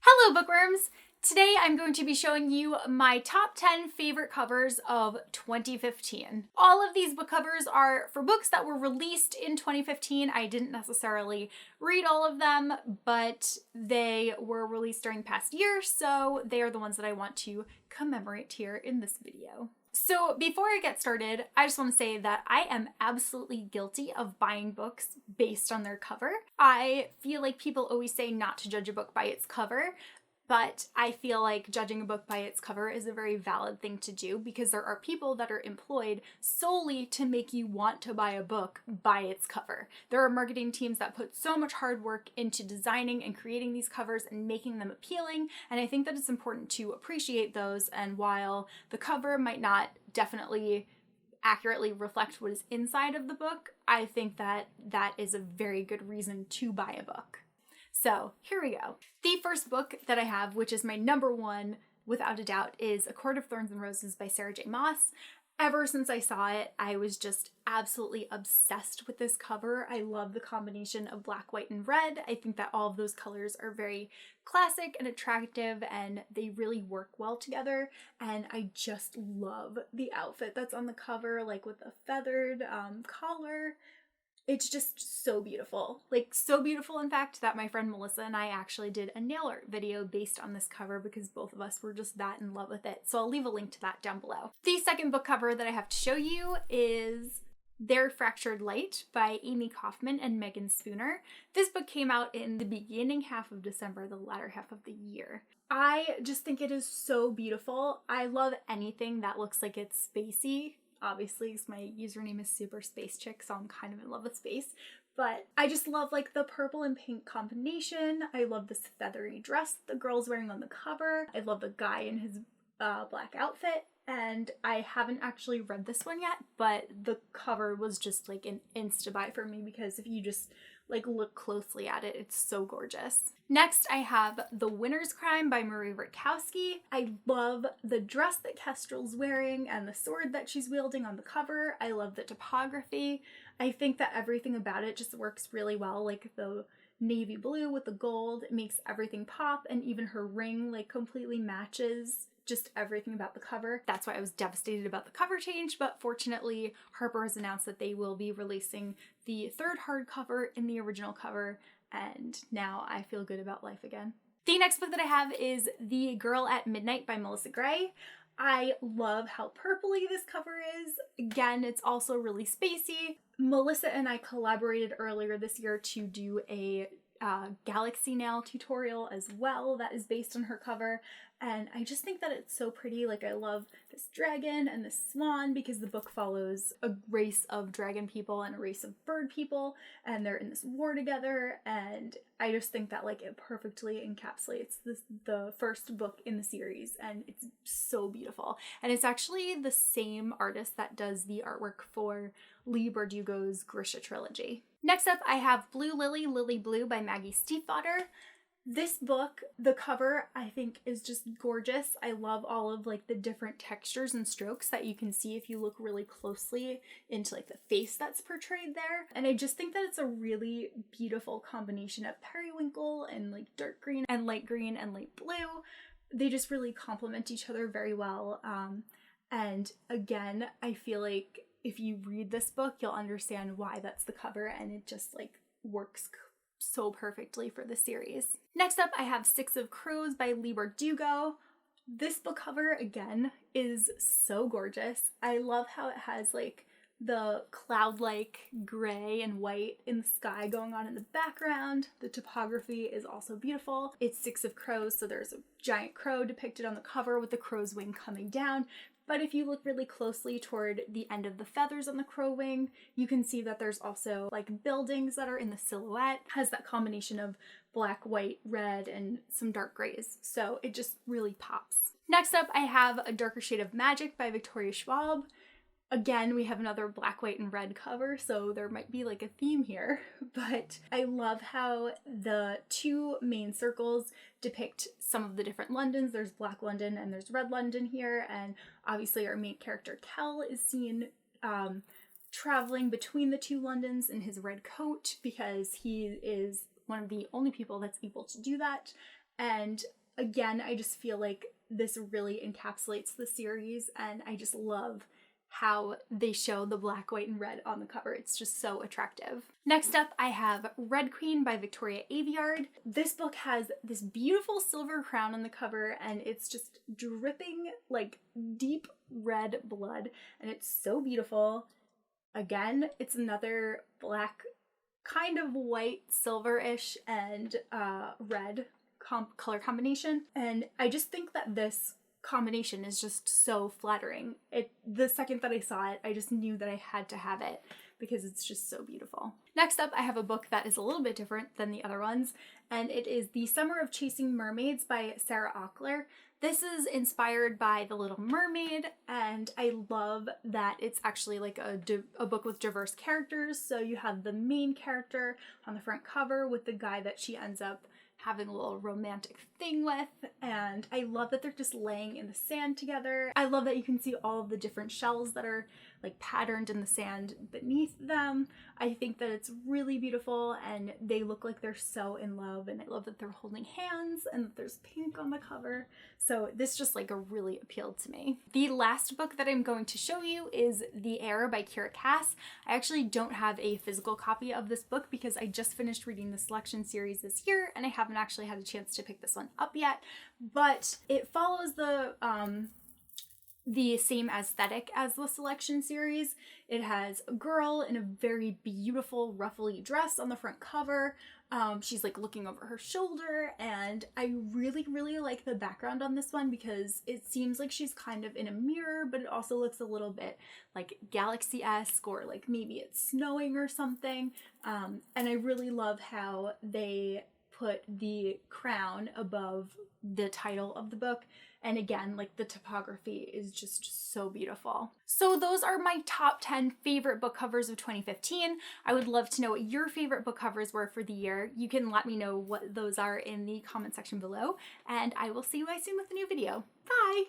Hello bookworms! Today I'm going to be showing you my top 10 favorite covers of 2015. All of these book covers are for books that were released in 2015. I didn't necessarily read all of them, but they were released during the past year, so they are the ones that I want to commemorate here in this video. So before I get started, I just want to say that I am absolutely guilty of buying books based on their cover. I feel like people always say not to judge a book by its cover, but I feel like judging a book by its cover is a very valid thing to do because there are people that are employed solely to make you want to buy a book by its cover. There are marketing teams that put so much hard work into designing and creating these covers and making them appealing, and I think that it's important to appreciate those. And while the cover might not definitely accurately reflect what is inside of the book, I think that that is a very good reason to buy a book. So here we go. The first book that I have, which is my number one without a doubt, is A Court of Thorns and Roses by Sarah J. Maas. Ever since I saw it, I was just absolutely obsessed with this cover. I love the combination of black, white, and red. I think that all of those colors are very classic and attractive, and they really work well together. And I just love the outfit that's on the cover, like with the feathered collar. It's just so beautiful. Like, so beautiful, in fact, that my friend Melissa and I actually did a nail art video based on this cover because both of us were just that in love with it. So I'll leave a link to that down below. The second book cover that I have to show you is Their Fractured Light by Amie Kaufman and Megan Spooner. This book came out in the beginning half of December, the latter half of the year. I just think it is so beautiful. I love anything that looks like it's spacey. Obviously, because my username is Super Space Chick, so I'm kind of in love with space. But I just love like the purple and pink combination. I love this feathery dress the girl's wearing on the cover. I love the guy in his black outfit. And I haven't actually read this one yet, but the cover was just like an insta-buy for me because if you just like look closely at it, it's so gorgeous. Next, I have The Winner's Crime by Marie Brickowski. I love the dress that Kestrel's wearing and the sword that she's wielding on the cover. I love the typography. I think that everything about it just works really well, like the navy blue with the gold. It makes everything pop, and even her ring like completely matches just everything about the cover. That's why I was devastated about the cover change, but fortunately Harper has announced that they will be releasing the third hardcover in the original cover, and now I feel good about life again. The next book that I have is The Girl at Midnight by Melissa Gray. I love how purpley this cover is. Again, it's also really spacey. Melissa and I collaborated earlier this year to do a Galaxy Nail tutorial as well that is based on her cover, and I just think that it's so pretty. Like, I love this dragon and this swan because the book follows a race of dragon people and a race of bird people, and they're in this war together, and I just think that like it perfectly encapsulates the first book in the series, and it's so beautiful. And it's actually the same artist that does the artwork for Leigh Bardugo's Grisha trilogy. Next up, I have Blue Lily, Lily Blue by Maggie Stiefvater. This book, the cover, I think is just gorgeous. I love all of like the different textures and strokes that you can see if you look really closely into like the face that's portrayed there. And I just think that it's a really beautiful combination of periwinkle and like dark green and light blue. They just really complement each other very well. And again, I feel like if you read this book, you'll understand why that's the cover, and it just like works so perfectly for the series. Next up, I have Six of Crows by Leigh Bardugo. This book cover, again, is so gorgeous. I love how it has like the cloud-like gray and white in the sky going on in the background. The typography is also beautiful. It's Six of Crows, so there's a giant crow depicted on the cover with the crow's wing coming down. But if you look really closely toward the end of the feathers on the crow wing, you can see that there's also like buildings that are in the silhouette. It has that combination of black, white, red, and some dark grays. So it just really pops. Next up, I have A Darker Shade of Magic by Victoria Schwab. Again, we have another black, white, and red cover, so there might be like a theme here, but I love how the two main circles depict some of the different Londons. There's Black London and there's Red London here, and obviously our main character Kel is seen traveling between the two Londons in his red coat because he is one of the only people that's able to do that. And again, I just feel like this really encapsulates the series, and I just love how they show the black, white, and red on the cover. It's just so attractive. Next up, I have Red Queen by Victoria Aveyard. This book has this beautiful silver crown on the cover, and it's just dripping like deep red blood, and it's so beautiful. Again, it's another black, kind of white, silver-ish, and red color combination. And I just think that this combination is just so flattering. The second that I saw it, I just knew that I had to have it because it's just so beautiful. Next up, I have a book that is a little bit different than the other ones, and it is The Summer of Chasing Mermaids by Sarah Ocular. This is inspired by The Little Mermaid, and I love that it's actually like a book with diverse characters. So you have the main character on the front cover with the guy that she ends up having a little romantic thing with, and I love that they're just laying in the sand together. I love that you can see all of the different shells that are like patterned in the sand beneath them. I think that it's really beautiful, and they look like they're so in love, and I love that they're holding hands and that there's pink on the cover. So this just like really appealed to me. The last book that I'm going to show you is The Heir by Kiera. I actually don't have a physical copy of this book because I just finished reading the selection series this year, and I haven't actually had a chance to pick this one up yet, but it follows the same aesthetic as the selection series. It has a girl in a very beautiful ruffly dress on the front cover. She's like looking over her shoulder, and I really, really like the background on this one because it seems like she's kind of in a mirror, but it also looks a little bit like galaxy-esque, or like maybe it's snowing or something. And I really love how they put the crown above the title of the book. And again, like the typography is just so beautiful. So those are my top 10 favorite book covers of 2015. I would love to know what your favorite book covers were for the year. You can let me know what those are in the comment section below, and I will see you guys soon with a new video. Bye!